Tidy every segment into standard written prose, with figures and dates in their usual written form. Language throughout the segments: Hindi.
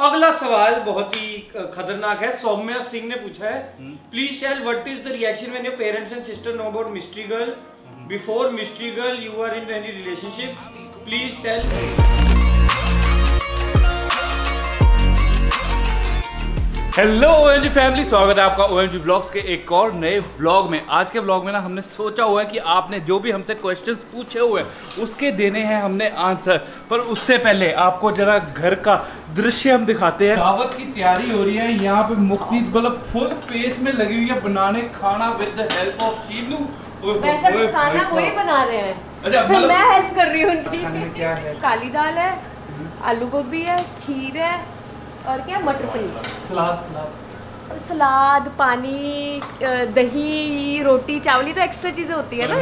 अगला सवाल बहुत ही खतरनाक है। सौम्या सिंह ने पूछा है, please tell what is the reaction when your parents and sister know about mystery girl. Before mystery girl you are in any relationship, please tell. Hello OMG family, स्वागत है आपका OMG व्लॉग्स के एक और नए व्लॉग में। आज के व्लॉग में ना हमने सोचा हुआ है कि आपने जो भी हमसे क्वेश्चंस पूछे हुए हैं उसके देने हैं हमने आंसर। पर उससे पहले आपको जरा घर का दृश्य हम दिखाते हैं। दावत की तैयारी हो रही है यहाँ पे, मुक्ति मतलब फुल पेस में लगी हुई है बनाने खाना with the help of Sheenu. वैसे खाना वही बना रहे हैं, अच्छा फिर मैं हेल्प कर रही हूँ उनकी। क्या है? काली दाल है, आलू गोभी है, खीर है और क्या मटर पनीर, सलाद, पानी, दही, रोटी, चावल, तो एक्स्ट्रा चीजें होती है ना।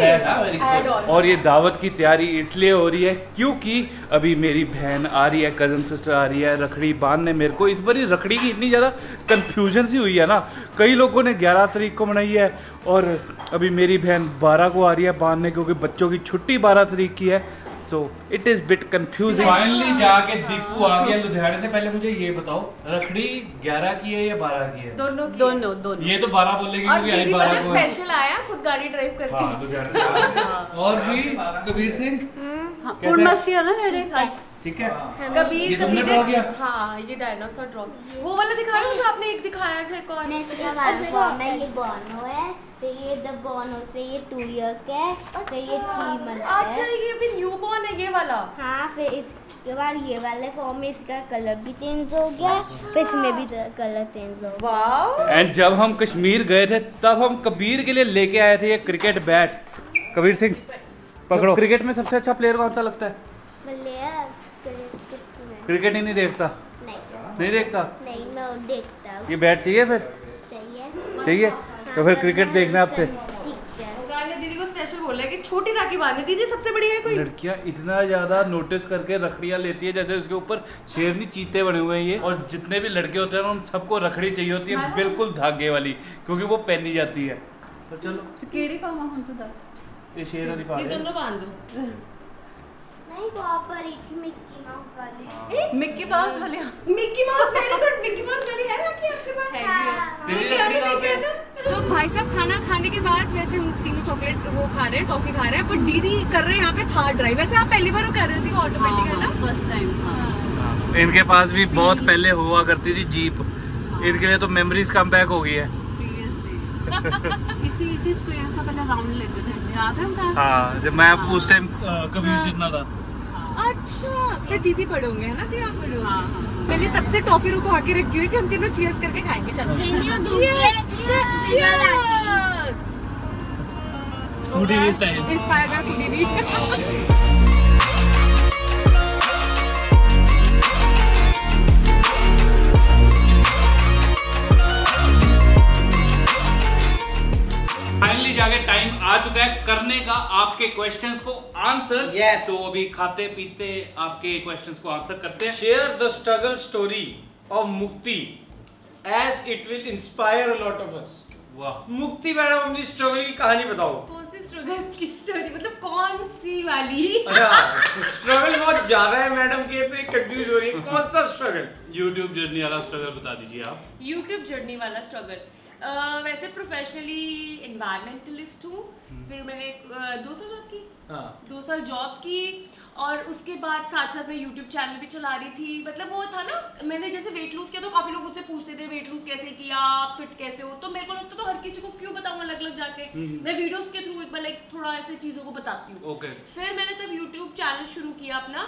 और ये दावत की तैयारी इसलिए हो रही है क्योंकि अभी मेरी बहन आ रही है, कजन सिस्टर आ रही है रखड़ी बांधने। मेरे को इस बार रखड़ी की इतनी ज़्यादा कंफ्यूजन सी हुई है ना, कई लोगों ने 11 तारीख को मनाई है और अभी मेरी बहन 12 को आ रही है बांधने, क्योंकि बच्चों की छुट्टी 12 तारीख की है। So it is bit confusing. Finally जाके दीपू आ गया लुधियाने से। पहले मुझे ये बताओ, रखड़ी 11 की है या 12 की है? दोनों। ये तो 12 बोलेगी क्योंकि आई 12 को स्पेशल आया, खुद गाड़ी ड्राइव करके। हाँ, लुधियाने से आया। और भी कबीर सिंह पूर्णमासी है ना मेरे आज। ठीक है। कबीर ये तुमने ड्रॉ किया? हाँ, ये डायनासोर ड्रॉ। वो वाला दिखा रहा हूँ जो आपने एक दिखाया था। कौन? ये बोनो है, फिर ये द बोनो से ये 2 इयर्स का है, फिर ये 3 मंथ का है। अच्छा, ये भी न्यू बॉर्न है ये वाला। हाँ, फिर इसके बाद ये वाले फॉर्म में इसका कलर भी चेंज हो गया, फिर इसमें भी कलर चेंज हो गया। वाओ। एंड जब हम कश्मीर गए थे तब हम कबीर के लिए लेके आए थे ये क्रिकेट बैट। कबीर सिंह पकड़ो। क्रिकेट में सबसे अच्छा प्लेयर कौन सा लगता है? क्रिकेट ही नहीं देखता? नहीं देखता? नहीं, मैं देखता हूँ। ये बैट चाहिए फिर? चाहिए तो फिर क्रिकेट देखना आपसे। दीदी को स्पेशल बोला है कि छोटी राखी बांधनी। दीदी सबसे बड़ी है कोई? लड़कियां इतना ज्यादा नोटिस करके रखड़ियां लेती है जैसे उसके ऊपर शेरनी चीते बने हुए हैं ये। और जितने भी लड़के होते हैं ना उन सबको रखड़ी चाहिए होती है, बिल्कुल धागे वाली, क्योंकि वो पहनी जाती है। तो चलो केड़ी पावा हम तो दस ये शेर वाली पा ये दोनों बांध दो। नहीं, वहाँ पर एक मिक्की माउस वाली। मिक्की माउस वाली। Mickey mouse, very good. Mickey mouse वाली है राखी आपके पास? तेरी रखड़ी कहाँ पे है? तो भाई साहब खाना खाने के बाद वैसे हम तीनों चॉकलेट वो खा रहे हैं, टॉफी खा रहे हैं, पर दीदी कर रहे हैं यहाँ पे थार ड्राइव। वैसे आप पहली बार कर रहे थे ऑटोमेटिक, है ना? First time. इनके पास भी बहुत पहले हुआ करती थी जीप, इनके लिए तो मेमोरीज कम बैक हो गई है। इसी स्क्वायर का पहले राउंड लेते थे, याद है हम? हाँ, जब मैं उस टाइम कबीर जितना था। अच्छा, फिर दीदी पढ़े होंगे, है ना? थी आप पढ़े? हाँ। मैंने तब से टॉफी रुको आके रखी हुई कि हम तीनों चीयर्स करके खाएंगे। चलो foodie style inspired by foodie. Finally जाके टाइम आ चुका है करने का आपके क्वेश्चंस को आंसर। Yes. तो अभी खाते पीते आपके क्वेश्चंस को आंसर करते हैं। Share the struggle story of Mukti as it will inspire a lot of us. वाह, मुक्ति मैडम, अपनी स्ट्रगल की कहानी बताओ। कौन सी स्ट्रगल की स्टोरी? मतलब कौन सी वाली? अच्छा, स्ट्रगल बहुत ज्यादा है मैडम के, तो कंफ्यूज हो रही है। कौन सा स्ट्रगल? यूट्यूब जर्नी वाला स्ट्रगल बता दीजिए आप। यूट्यूब जर्नी वाला स्ट्रगल। वैसे प्रोफेशनली एनवायरमेंटलिस्ट हूँ, फिर मैंने 2 साल जॉब की। हाँ। 2 साल जॉब की और उसके बाद साथ साथ मैं यूट्यूब चैनल भी चला रही थी। मतलब वो था ना, मैंने जैसे वेट लूज किया तो काफी लोग मुझसे पूछते थे वेट लूज कैसे किया, आप फिट कैसे हो। तो मेरे को लगता तो हर किसी को क्यों बताऊँ अलग अलग जाके। मैं वीडियोस के थ्रू एक बार लाइक थोड़ा ऐसे चीजों को बताती हूँ। फिर मैंने तब यूट्यूब चैनल शुरू किया अपना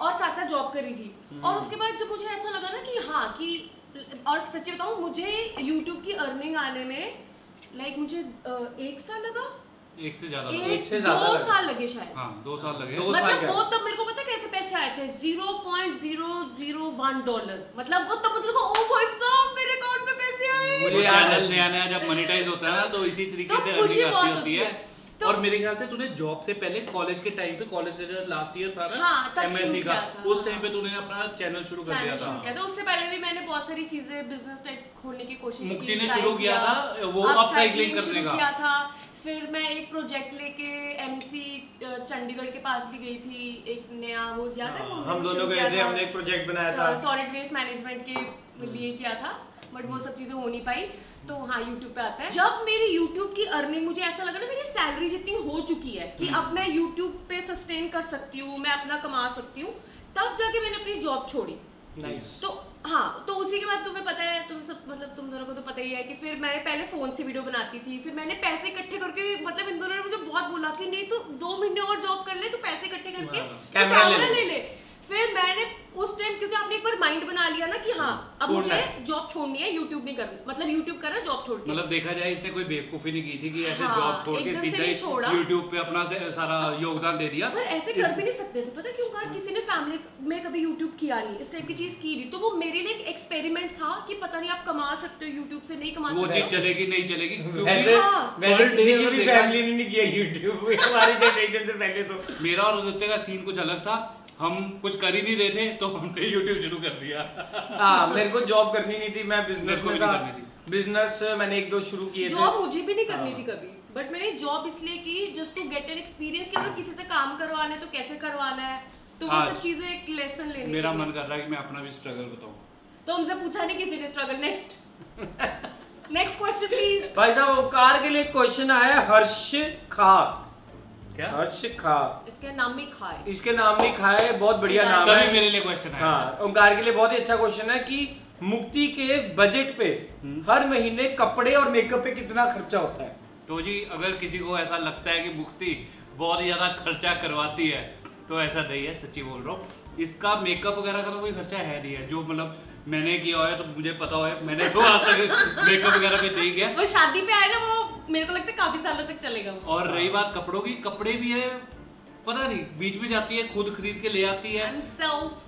और साथ साथ जॉब करी थी। और उसके बाद जब मुझे ऐसा लगा ना कि हाँ कि, और सच्ची बताऊँ, मुझे यूट्यूब की अर्निंग आने में लाइक मुझे 1 साल लगा। 1 से ज्यादा? 2 साल लगे शायद। हाँ, 2 साल लगे। मतलब वो तब मेरे को पता कैसे पैसे आए थे, $0.001। मतलब वो तब मुझे लगा ओ भाई साहब मेरे अकाउंट में पैसे आए। मुझे चैनल नया जब मोनेटाइज होता है ना तो इसी तरीके से अर्निंग आती होती है। तो तो और मेरे ख्याल से तूने जॉब से पहले कॉलेज के टाइम पे, कॉलेज का जो लास्ट ईयर था ना, हाँ, तब MSc शुरू का, किया था, उस टाइम पे तूने अपना चैनल शुरू कर दिया था। तो उससे पहले भी मैंने बहुत सारी चीजें बिजनेस टाइप खोलने की कोशिश की। मुक्ति ने शुरू किया था वो अपसाइक्लिंग करने का। किया था। फिर मैं एक प्रोजेक्ट लेके MC चंडीगढ़ के पास भी गई थी, एक नया वो याद है? हम दोनों गए थे, हमने एक प्रोजेक्ट बनाया था सॉलिड वेस्ट मैनेजमेंट के लिए किया था, बट वो सब चीजें हो नहीं पाई। तो हाँ, YouTube पे आता है। जब मेरी YouTube की अर्निंग, मुझे ऐसा लगा ना मेरी सैलरी जितनी हो चुकी है कि अब मैं YouTube पे सस्टेन कर सकती हूँ, मैं अपना कमा सकती हूँ, तब जाके मैंने अपनी जॉब छोड़ी। तो हाँ, तो उसी के बाद तुम्हें पता है, तुम सब मतलब तुम दोनों को तो पता ही है कि फिर मैंने पहले फोन से वीडियो बनाती थी, फिर मैंने पैसे इकट्ठे करके, मतलब इन दोनों ने मुझे बहुत बोला कि नहीं तू 2 महीने और जॉब कर ले, तू पैसे इकट्ठे करके कैमरा ले। फिर मैंने उस टाइम, क्योंकि आपने एक बार माइंड बना लिया ना कि हाँ अब मुझे जॉब छोड़नी है, यूट्यूब नहीं करना, मतलब यूट्यूब करना जॉब छोड़ के। मतलब देखा जाए इसने कोई बेवकूफी नहीं की थी कि ऐसे हाँ, जॉब छोड़ के सीधा ही यूट्यूब पे अपना सारा योगदान दे दिया। पर ऐसे कर भी नहीं सकते थे, पता क्यों? कहा किसी ने फैमिली में कभी यूट्यूब किया नहीं, इस टाइप की चीज की नहीं, तो वो मेरे लिए एक एक्सपेरिमेंट था कि पता नहीं आप कमा सकते हो यूट्यूब से, नहीं कमा सकते, वो चीज चलेगी नहीं चलेगी, वैसे किसी की भी फैमिली ने नहीं किया यूट्यूब हमारी जनरेशन से पहले। तो मेरा और उदित्य का सीन कुछ अलग था, हम कुछ कर ही नहीं रहे थे तो हमने YouTube शुरू कर दिया। हाँ, मेरे को जॉब करनी नहीं थी, मैं बिजनेस में था। बिजनेस मैंने 1-2 शुरू किए थे। जॉब मुझे भी नहीं करनी थी कभी, बट मैंने जॉब इसलिए की just to get an experience कि अगर किसी से काम करवाना है तो कैसे करवाना है, तो वो सब चीजें एक लेसन लेने। मेरा मन कर रहा है कि मैं अपना भी स्ट्रगल बताऊं। तो हमसे पूछा नहीं किसी ने स्ट्रगल। Next question please. भाई साहब, ओंकार के लिए क्वेश्चन आया हर्ष खा। क्या? हर्ष खा, इसके नाम भी खा है, इसके नाम भी खा है, बहुत बढ़िया नाम है। मेरे लिए क्वेश्चन है। हाँ, ओंकार के लिए बहुत ही अच्छा क्वेश्चन है कि मुक्ति के बजट पे हर महीने कपड़े और मेकअप पे कितना खर्चा होता है। तो जी, अगर किसी को ऐसा लगता है कि मुक्ति बहुत ही ज्यादा खर्चा करवाती है तो ऐसा नहीं है, सच्ची बोल रहा हूँ। इसका मेकअप वगैरह का तो कोई खर्चा है नहीं है, जो मतलब मैंने किया है तो मुझे पता हो, मैंने तो आज तक मेकअप वगैरह पे नहीं किया। वो शादी पे आया ना, वो मेरे को लगता है काफी सालों तक चलेगा वो। और रही बात कपड़ों की, कपड़े भी है पता नहीं, बीच में जाती है खुद खरीद के ले आती है। I'm self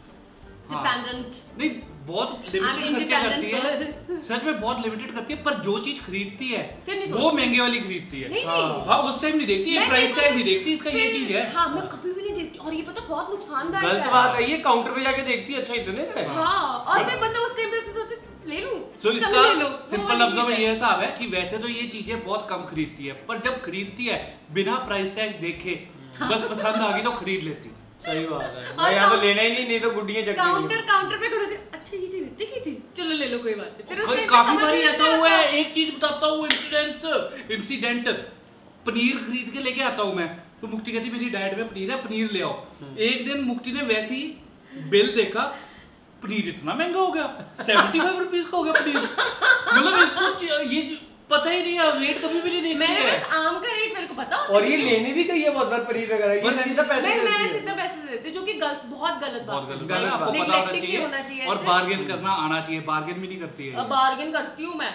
dependent। नहीं, बहुत लिमिटेड खर्चे करती है, सच में बहुत लिमिटेड करती है, पर जो चीज खरीदती है वो महंगे वाली खरीदती है। हाँ, उस टाइम नहीं देखती है, प्राइस टैग नहीं देखती, इसका ये चीज है। हाँ, मैं कभी भी नहीं देखती, और ये पता बहुत नुकसानदायक है। गलत बात है ये, काउंटर पे जाके देखती है, अच्छा इतने का है। हाँ, और फिर बंदा उस टाइम पे ऐसे सोचता ले लूं। So, इसका सिंपल लफ्जों में ये हिसाब है कि वैसे तो ये चीजें बहुत कम खरीदती है, पर जब खरीदती है बिना प्राइस टैग देखे बस पसंद आ गई तो खरीद लेती। सही बात है, मैं यहाँ तो लेना ही नहीं तो गुड्डियाँ चक काउंटर पे खड़े होकर अच्छा ये चीज इतनी की थी, चलो ले लो, कोई बात नहीं। फिर उसने काफी बारी ऐसा हुआ है, एक चीज बताता हूँ, इंसिडेंट। पनीर खरीद के लेके आता हूँ मैं, तो मुक्ति कहती मेरी डाइट में पनीर है, पनीर ले आओ। एक दिन मुक्ति ने वैसे ही बिल देखा, पनीर इतना महंगा हो गया, 75 रुपीज का हो गया पनीर। मतलब इसको ये पता ही नहीं है, रेट कभी भी नहीं देखती है। मैंने बस आम का रेट मेरे को पता होता है, और ये लेने भी गई है बहुत बार पनीर वगैरह, ये सीधा पैसे मैं सीधा पैसे दे देती, जो कि बहुत गलत बात है। आपको पता होना होना चाहिए और बार्गेन करना आना चाहिए, बार्गेन भी नहीं करती है। बार्गेन करती हूँ मैं,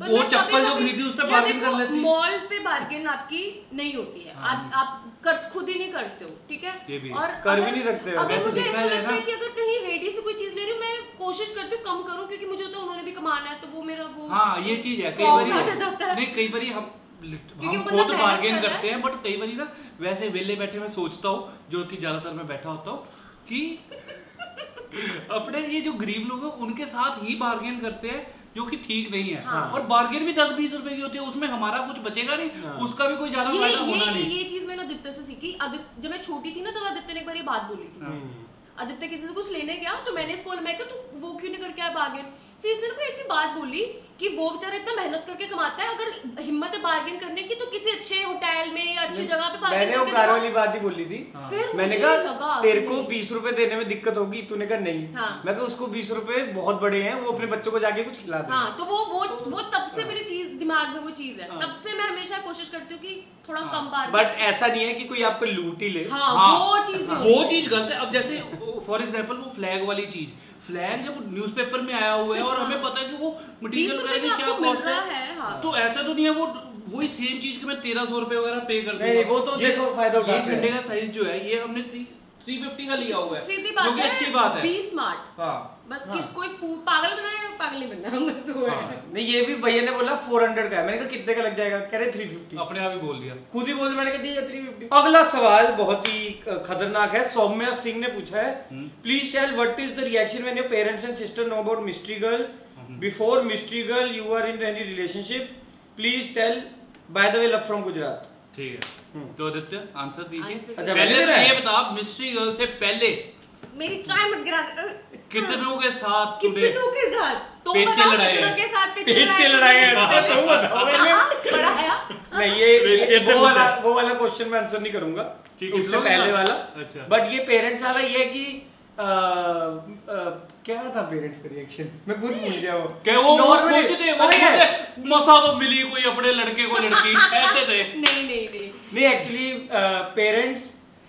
वो चप्पल जो खरीदी उस पे बार्गेन कर लेती है। मॉल पे बार्गेन आपकी नहीं होती है, आप खुद ही नहीं करते हो, ठीक है, और कर भी नहीं सकते। अगर मुझे ऐसा लगता है कि अगर कहीं रेडी से कोई चीज ले रही हूँ, मैं कोशिश करती हूँ कम करूँ, क्योंकि मुझे तो उन्होंने भी कमाना है, तो वो मेरा वो हाँ ये चीज है। कई बार नहीं, कई बार हम खुद बार्गेन करते हैं, बट कई बार ना वैसे वेले बैठे मैं सोचता हूँ, जो कि ज्यादातर मैं बैठा होता हूँ, कि अपने ये जो गरीब लोग हैं उनके साथ ही बार्गेन करते हैं, जो कि ठीक नहीं है। हाँ। और बार्गेन भी 10-20 रुपए की होती है, उसमें हमारा कुछ बचेगा नहीं। हाँ। उसका भी कोई ज्यादा फायदा होना नहीं। ये चीज मैंने आदित्य से सीखी। जब मैं छोटी थी ना, तब आदित्य ने एक बार ये बात बोली थी। आदित्य किसी से कुछ लेने गया, तो मैंने इसको मैं कहा तू वो क्यों नहीं करके आया बार्गेन। फिर इसने कोई ऐसी बात बोली कि वो बेचारा इतना मेहनत करके कमाता है, अगर हिम्मत है बार्गेन करने की तो किसी अच्छे होटल में या अच्छी जगह पे बार्गेन करके। मैंने वो कार वाली बात ही बोली थी। फिर मैंने कहा तेरे को 20 रुपए देने में दिक्कत होगी, तूने कहा नहीं। मैं कहा उसको 20 रुपए बहुत बड़े हैं, वो अपने बच्चों को जाके कुछ खिला दे। हाँ, तो वो तब से मेरी चीज दिमाग में वो चीज है, तब से मैं हमेशा कोशिश करती हूँ कि थोड़ा कम बार्गेन। बट ऐसा नहीं है कि कोई आपको लूट ही ले। वो चीज गलत है। अब जैसे फॉर एग्जाम्पल वो फ्लैग वाली चीज, फ्लैग जब न्यूज़पेपर में आया हुआ है और हमें पता है कि वो मटेरियल वगैरह की क्या कॉस्ट है, तो ऐसा तो नहीं है वो वही सेम चीज के मैं 1300 रुपए वगैरह पे कर दूंगा। वो तो देखो फायदा उठाते हैं। ये झंडे का साइज जो है, ये हमने 350 का लिया हुआ है, सीधी जो बात कि है, अच्छी बात है। Be smart. हाँ बस किस कोई फूड पागल बनाया, पागल नहीं बनना बस वो है। नहीं ये भी भैया ने बोला 400 का है, मैंने कहा कितने का लग जाएगा, कह रहे 350। अपने आप ही बोल दिया। खुद ही बोल, मैंने कहा ठीक है 350। अगला सवाल बहुत ही खतरनाक है। सौम्या सिंह ने पूछा है, please tell what is the reaction when your parents and sister know about mystery girl, before mystery girl you are in any relationship, please tell, by the way love from Gujarat. ठीक है, तो आदित्य आंसर दीजिए। आंसर अच्छा, पहले मैंने तो दिया ये है? बता, मिस्ट्री गर्ल से पहले मेरी चाय मत गिरा दे। कितनों के साथ तूने कितनों के साथ? तुम पेचे बताओ लड़ाए कितनों हैं। के साथ पेचे लड़ाए हैं, तुम बताओ मैंने। बढ़ाया। नहीं ये पेचे से वो वाला क्वेश्चन मैं आंसर नहीं करूंगा, ठीक है, उससे लोग पहले ना- वाला। अच्छा। बट ये पेरेंट्स वाला ये है कि क्या था पेरेंट्स का रिएक्शन, मैं खुद भूल गया वो। क्या वो Normally- खुश थे, वो पता क्या है? मसा तो मिली कोई अपने लड़के को लड़की ऐसे थे। नहीं नहीं एक्चुअली पेरेंट्स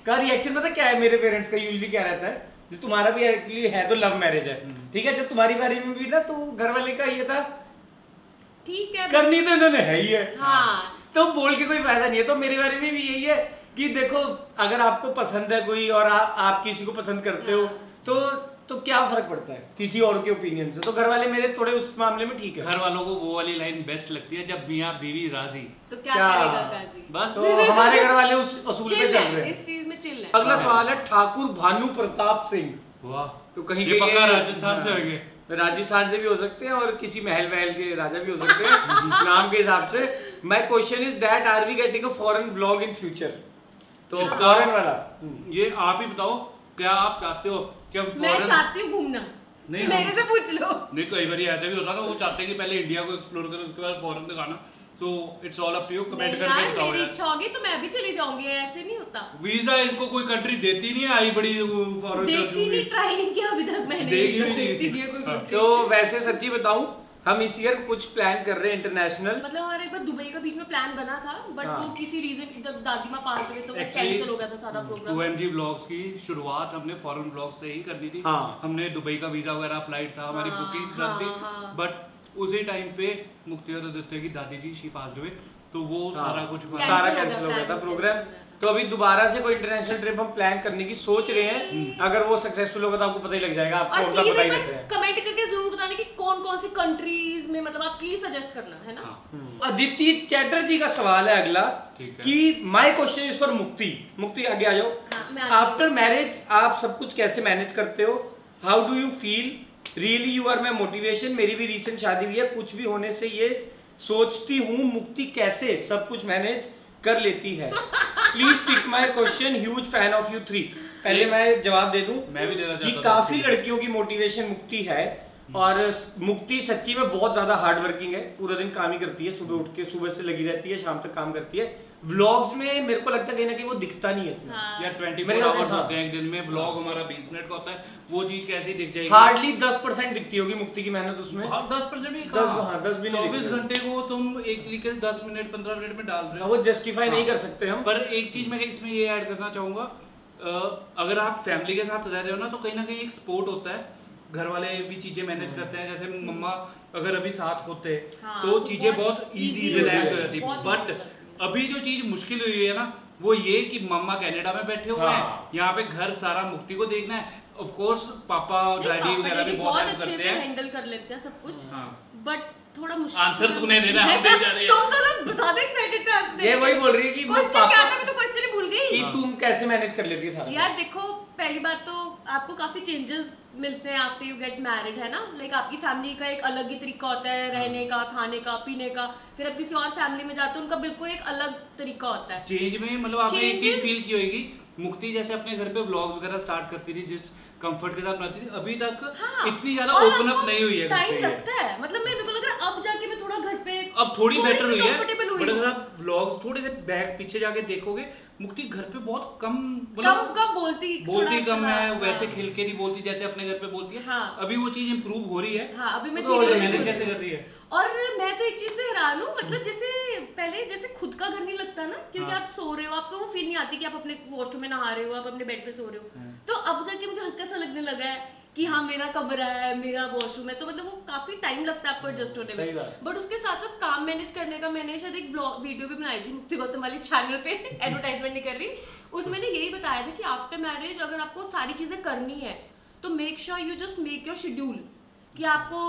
का रिएक्शन पता क्या है, मेरे पेरेंट्स का यूजुअली क्या रहता है, जो तुम्हारा भी एक्चुअली है तो लव मैरिज है, ठीक है, जब तुम्हारी बारी में भी ना तो घर वाले का ये था ठीक है। करनी तो इन्होंने है ही है, हाँ तो बोल के कोई फायदा नहीं है। तो मेरे बारे में भी यही है कि देखो अगर आपको पसंद है कोई और आप किसी को पसंद करते हो तो क्या फर्क पड़ता है किसी और के ओपिनियन से। तो घर वाले मेरे थोड़े उस मामले में ठीक है। घर वालों को वो वाली लाइन बेस्ट लगती है, जब मियाँ बीवी राजी, तो क्या क्या? करेगा काजी? बस। तो हमारे घर वाले उस असूल पे चिल चल है, रहे हैं। इस चीज में चिल है। अगला सवाल है ठाकुर भानु प्रताप सिंह। वाह, तो कहीं ये के पक्का राजस्थान से होंगे। राजस्थान से भी हो सकते हैं और किसी महल वहल के राजा भी हो सकते हैं नाम के हिसाब से। My question is that are we getting a foreign vlog in future? तो फॉरेन वाला ये आप ही बताओ, क्या आप चाहते हो कि हम मैं foreign- चाहती हूँ घूमना, नहीं, मेरे से पूछ लो। नहीं, कई बार ऐसा भी होता है ना, वो चाहते हैं कि पहले इंडिया को एक्सप्लोर करें उसके बाद फॉरेन दिखाना। तो it's all up to you, comment नहीं करके यार, बताओ मेरी यार। इच्छा होगी तो मैं अभी चली जाऊंगी, ऐसे नहीं होता। वीजा इसको कोई कंट्री देती नहीं है, आई बड़ी फॉरेन देखती नहीं, ट्राई नहीं किया अभी तक मैंने। देखी भी देखती नहीं। नहीं है कोई हाँ। country। तो वैसे सच्ची बताऊं, हम इस ईयर कुछ प्लान कर रहे हैं इंटरनेशनल। मतलब हमारा एक बार दुबई का बीच में प्लान बना था, बट हाँ। वो किसी रीजन जब दादी माँ पास हुए तो वो Actually, कैंसिल हो गया था सारा प्रोग्राम। OMG व्लॉग्स की शुरुआत हमने फॉरेन व्लॉग से ही करनी थी। हाँ। हमने दुबई का वीजा वगैरह अप्लाइड था, हमारी हाँ, बुकिंग्स हाँ, डन थी, हाँ। बट उसी टाइम पे मुफ्ती आदित्य की दादी जी शी पास हुए, तो वो हाँ। सारा कुछ सारा कैंसिल हो गया था प्रोग्राम। तो अभी दोबारा से कोई इंटरनेशनल ट्रिप हम प्लान करने की सोच रहे हैं। अगर वो सक्सेसफुल होगा तो आपको पता ही लग जाएगा, आपको और कौन सा प्लीज पता ही एक करते बार हैं। कमेंट करके जरूर बताना कि कौन कौन सी कंट्रीज में, मतलब आप प्लीज सजेस्ट करना है ना। हाँ। अदिति चैटर्जी का सवाल है अगला ठीक है। कि माय क्वेश्चन इज फॉर मुक्ति। मुक्ति आगे आ जाओ। हाँ, मैं आती हूँ। आफ्टर मैरिज आप सब कुछ कैसे मैनेज करते हो? How do you feel? Really you are my motivation. मेरी भी रिसेंट शादी हुई है, कुछ भी होने से ये सोचती हूँ मुक्ति कैसे सब कुछ मैनेज कर लेती है। Please pick my question, huge fan of you 3। पहले मैं जवाब दे दूं मैं भी देना कि चाहता था काफी इसके लिए। लड़कियों की मोटिवेशन मुक्ति है, और मुक्ति सच्ची में बहुत ज्यादा हार्ड वर्किंग है, पूरा दिन काम ही करती है, सुबह उठ के सुबह से लगी रहती है, शाम तक काम करती है। व्लॉग्स में मेरे को लगता है कहीं ना कहीं वो दिखता नहीं है इतना। हाँ। या 24 मेरे ख्याल से आवर्स हाँ। होते हैं एक दिन में, व्लॉग हमारा 20 मिनट का होता है, वो चीज कैसी दिख जाएगी? हार्डली 10% दिखती होगी मुक्ति की मेहनत उसमें। हाँ, 10% भी 10 भी नहीं 24 दिखते। घंटे को तुम एक तरीके से 10 मिनट 15 मिनट में डाल रहे हो। वो जस्टिफाई नहीं कर सकते हम। पर एक चीज मैं इसमें ये ऐड करना चाहूंगा, अगर आप फैमिली के साथ रह रहे हो ना, तो कहीं ना कहीं एक सपोर्ट होता है, घर वाले भी चीजें मैनेज करते हैं। जैसे मम्मा अगर अभी साथ होते हाँ, तो तो चीजें बहुत बहुत इजी easy हो रिलैक्स हो जाती है, जाती, बहुत बट easy हो जाती है। अभी जो चीज मुश्किल हुई है ना, वो ये कि मम्मा कनाडा में बैठे हुए हैं, हाँ। यहाँ पे घर सारा मुक्ति को देखना है। ऑफ कोर्स पापा और नहीं, डैडी पापा वगैरह भी डैडी बहुत हेल्प अच्छे करते से हैं। हैंडल कर लेते हैं सब कुछ, हाँ। बट थोड़ा मुश्किल। आंसर तूने देना है, हम दे जा रहे हैं। तुम दोनों ज्यादा एक्साइटेड थे आंसर ये वही बोल रही है कि क्वेश्चन क्या था, मैं तो क्वेश्चन ही भूल गई। कि तुम कैसे मैनेज कर लेती है सारा? यार देखो, पहली बात तो आपको काफी चेंजेस मिलते हैं आफ्टर यू गेट मैरिड, है ना। लाइक आपकी फैमिली का एक अलग ही तरीका होता है रहने का, खाने का, पीने का। फिर आप किसी और फैमिली में जाते हो, उनका बिल्कुल एक अलग तरीका होता है। चेंज में मतलब आपने एक चीज Changes- फील की होगी, मुक्ति जैसे अपने घर पे व्लॉग्स वगैरह स्टार्ट करती थी, जिस कंफर्ट के साथ बनाती थी, अभी तक हाँ, इतनी ज्यादा और ओपन अप आपको नहीं हुई है घर टाइम पे ये। लगता है, मतलब मेरे को लग रहा है अब जाके मैं थोड़ा घर पे अब थोड़ी बेटर सी हुई है, comfortable हुई बट हूँ। अगर आप व्लॉग्स थोड़े से बैक पीछे जाके देखोगे, मुक्ति घर पे बहुत कम कम बोलती बोलती थोड़ा- कम है, हाँ, वैसे हाँ। खिल के नहीं बोलती जैसे अपने घर पे बोलती है। हाँ। अभी वो चीज इंप्रूव हो रही है। हाँ, अभी मैं तो धीरे-धीरे मैनेज बोल कैसे रही कर रही है? और मैं तो एक चीज से हैरान हूँ, मतलब जैसे पहले जैसे खुद का घर नहीं लगता ना, क्योंकि हाँ। आप सो रहे हो, आपको वो फील नहीं आती कि आप अपने वॉशरूम में नहा रहे हो, आप अपने बेड पे सो रहे हो। तो अब जाके मुझे हल्का सा लगने लगा है कि हाँ मेरा कमरा है, मेरा वॉशरूम है, तो मतलब वो काफी टाइम लगता है आपको एडजस्ट होने सही में। बात। बट उसके साथ साथ काम मैनेज करने का मैंने शायद एक वीडियो भी बनाई थी मुक्ति गौतम वाली चैनल पे एडवर्टाइजमेंट नहीं कर रही, उसमें मैंने यही बताया था कि आफ्टर मैरिज अगर आपको सारी चीजें करनी है तो make sure you just make your schedule, कि आपको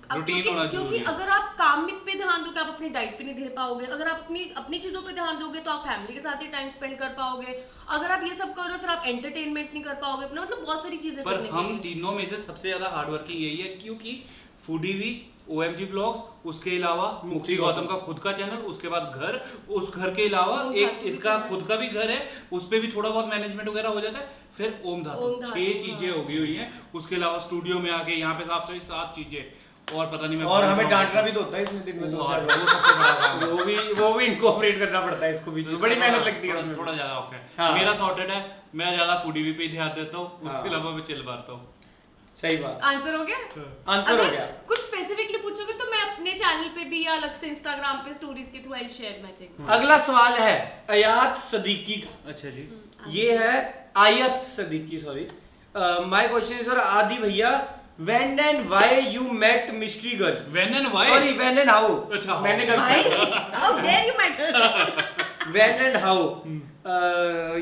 रूटीन होना क्योंकि जरूरी है। अगर आप काम पे ध्यान दोगे आप अपनी डाइट पे नहीं दे पाओगे, अगर आप अपनी चीजों पे ध्यान दोगे तो आप फैमिली के साथ ही टाइम स्पेंड कर पाओगे, अगर आप ये सब करो फिर आप एंटरटेनमेंट नहीं कर पाओगे अपना, मतलब बहुत सारी चीजें पर करने के हम लिए। तीनों में से सबसे ज्यादा हार्ड वर्किंग यही है, क्योंकि फूडी भी, OMG व्लॉग्स, उसके अलावा मुक्ति गौतम का खुद का चैनल, उसके बाद घर, उस घर के अलावा ओम एक धातु भी इसका चैनल। खुद का भी घर है, उस पे भी थोड़ा बहुत मैनेजमेंट वगैरह हो जाता है, फिर ओम धातु, ओम धातु, 6 चीजें हाँ। हो गई हुई हैं, उसके अलावा स्टूडियो में आके यहाँ पे साफ सफाई 7 चीजें, और पता नहीं मैं और हमें डांटना भी तो होता है इसमें दिन में, वो सबसे बड़ा काम है। वो भी इनकॉर्पोरेट करना पड़ता है इसको भी, तो बड़ी इसका मेहनत लगती है थोड़ा- उसमें। थोड़ा ज्यादा ओके हाँ। मेरा सॉर्टेड है, मैं ज्यादा फूडी भी पे ध्यान देता हूँ, हाँ। उसके अलावा मैं चिल मारता हूँ। सही बात, आंसर हो गया? आंसर हो अगर गया। कुछ स्पेसिफिकली पूछोगे तो मैं अपने चैनल पे भी या अलग से इंस्टाग्राम पे स्टोरीज के through I share my thing. अगला सवाल है आयात सदीकी का। अच्छा जी। ये है आयत Siddiqui, sorry. My question is, आदि भैया, when and why you met mystery girl? When and why? Sorry, when and how? अच्छा, मैंने भाई गलती, how dare you mate. when and how?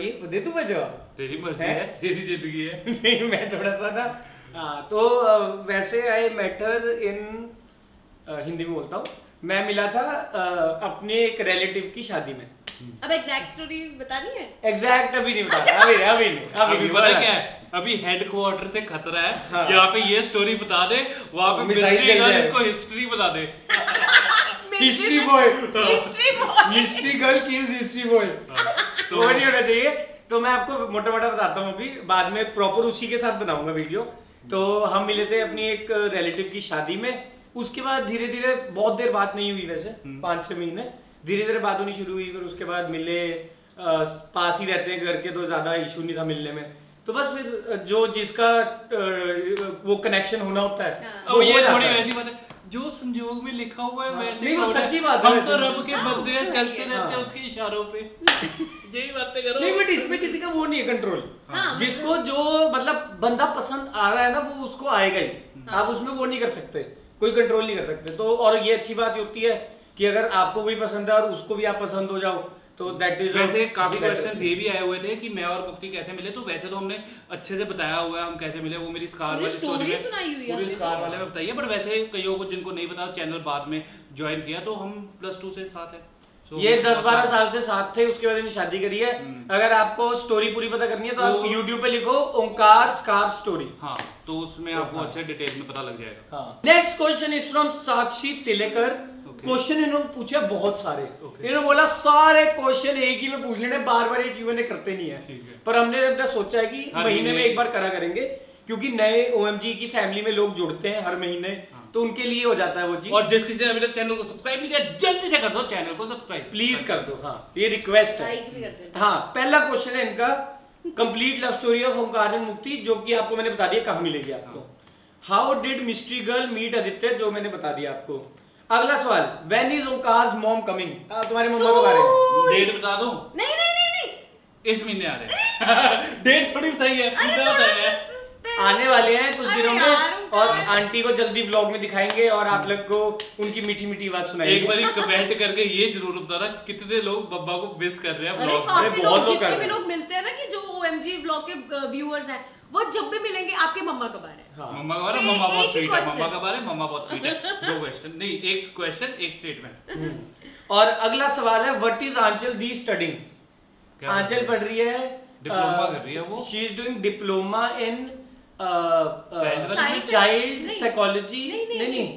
ये दे दूं मैं जवाब? तेरी मर्जी है? है, तेरी जिंदगी है। नहीं, मैं थोड़ा सा ना, हाँ, तो वैसे आई मैटर इन, हिंदी में बोलता हूँ, मैं मिला था अपने एक रिलेटिव की शादी में। अब एग्जैक्ट स्टोरी बतानी है? एग्जैक्ट अभी नहीं बता, अभी नहीं, अभी पता क्या है, अभी हेडक्वार्टर से खतरा है, हाँ। यहाँ पे ये स्टोरी बता दे, वहाँ पे मिसाइल मिस्ट्री चल गर्ल जाए। इसको हिस्ट्री बता दे। History boy, history boy. History girl kills history boy, तो वो नहीं होना चाहिए। तो मैं आपको मोटा मोटा बताता हूँ, अभी बाद में प्रॉपर उसी के साथ बनाऊंगा वीडियो। तो हम मिले थे अपनी एक रिलेटिव की शादी में, उसके बाद धीरे धीरे, बहुत देर बात नहीं हुई वैसे, 5-6 महीने, धीरे धीरे बात होनी शुरू हुई, फिर उसके बाद मिले, पास ही रहते हैं घर के, तो ज्यादा इशू नहीं था मिलने में। तो बस फिर जो जिसका वो कनेक्शन होना होता है, हाँ। अब वो ये हो जाता थोड़ी है। वैसी बात है, जो संजोग में लिखा हुआ है वैसे नहीं, ही वो होना है। सच्ची बात है हम वैसे। तो रब के हाँ, बंदे हैं, वो चलते है। रहते हैं हाँ। उसके इशारों पे। यही बातें करो। नहीं, बट इसमें किसी का वो नहीं है कंट्रोल। हाँ, जिसको जो मतलब बंदा पसंद आ रहा है ना, वो उसको आएगा ही। आप उसमें वो नहीं कर सकते, कोई कंट्रोल नहीं कर सकते। तो और ये अच्छी बात होती है कि अगर आपको कोई पसंद है और उसको भी आप पसंद हो जाओ, तो दैट इज। वैसे काफी क्वेश्चंस ये भी आए हुए थे कि मैं और मुफ्ती कैसे मिले, तो वैसे तो हमने अच्छे से बताया हुआ है हम कैसे मिले, वो मेरी स्कार पूरी वाली स्टोरी story सुनाई हुई है पूरी हमने स्कार तो। वाले में बताइए। बट वैसे कईयों को जिनको नहीं पता, चैनल बाद में ज्वाइन किया, तो हम +2 से साथ है। So, ये 10-12 साल से साथ थे, उसके बाद इन्हें शादी करी है। अगर आपको स्टोरी पूरी पता करनी है तो आप YouTube पे लिखो ओंकार स्कार स्टोरी। हाँ, तो उसमें आपको अच्छे डिटेल में पता लग जाएगा। Next question is from Sakshi Tilekar. Question इन्होंने पूछा बहुत सारे, इन्होंने बोला सारे क्वेश्चन एक ही में पूछ लेने, बार बार एक Q&A करते नहीं है। पर हमने अपना सोचा है कि हर महीने में महीने एक बार करा करेंगे, क्योंकि नए OMG की फैमिली में लोग जुड़ते हैं हर महीने, तो उनके लिए हो जाता है वो चीज। और जिस किसी ने अभी तक चैनल को सब्सक्राइब नहीं किया, जल्दी से कर दो चैनल को सब्सक्राइब, प्लीज कर दो। हाँ, ये रिक्वेस्ट है। लाइक भी करते हैं। हाँ, पहला क्वेश्चन है इनका, complete love story of Omkar and Mukti, जो कि आपको मैंने बता दिया कहाँ मिलेगी आपको। How did mystery girl meet Aditya, जो मैंने बता दिया आपको। अगला सवाल, when is Omkar's mom coming, तुम्हारे मम्मा कब आ रहे हैं? डेट बता दूं? नहीं नहीं नहीं नहीं, इस महीने आ रहे हैं। डेट थोड़ी सही है, अरे महीना थोड़ा बताया है। सा suspense। आने वाले हैं कुछ अरे दिनों यार, में, और ओंकार। आंटी को जल्दी व्लॉग में दिखाएंगे और आप लोग को उनकी मीठी मीठी बात सुनाएंगे। एक बारी कमेंट करके ये जरूर बताना कितने लोग बब्बा को मिस कर रहे हैं अरे ब्लॉग में। काफी बहुत लोग, लोग कर जितने रहे भी हैं। लोग मिलते हैं ना कि जो OMG व्लॉग के व्यूअर्स हैं, वो जब भी मिलेंगे आपके मम्मा कब आ रहे हैं? हाँ। मम्मा का बारे Say मम्मा बहुत एक ही स्वीट है, question। मम्मा का बारे मम्मा बहुत स्वीट है। 2 क्वेश्चन नहीं, एक क्वेश्चन एक स्टेटमेंट। और अगला सवाल है, व्हाट इज आंचल दी स्टडिंग। क्या आंचल पढ़ रही है, डिप्लोमा कर रही है वो। She is doing diploma in Child- child नहीं। साइकोलॉजी। नहीं, नहीं नहीं।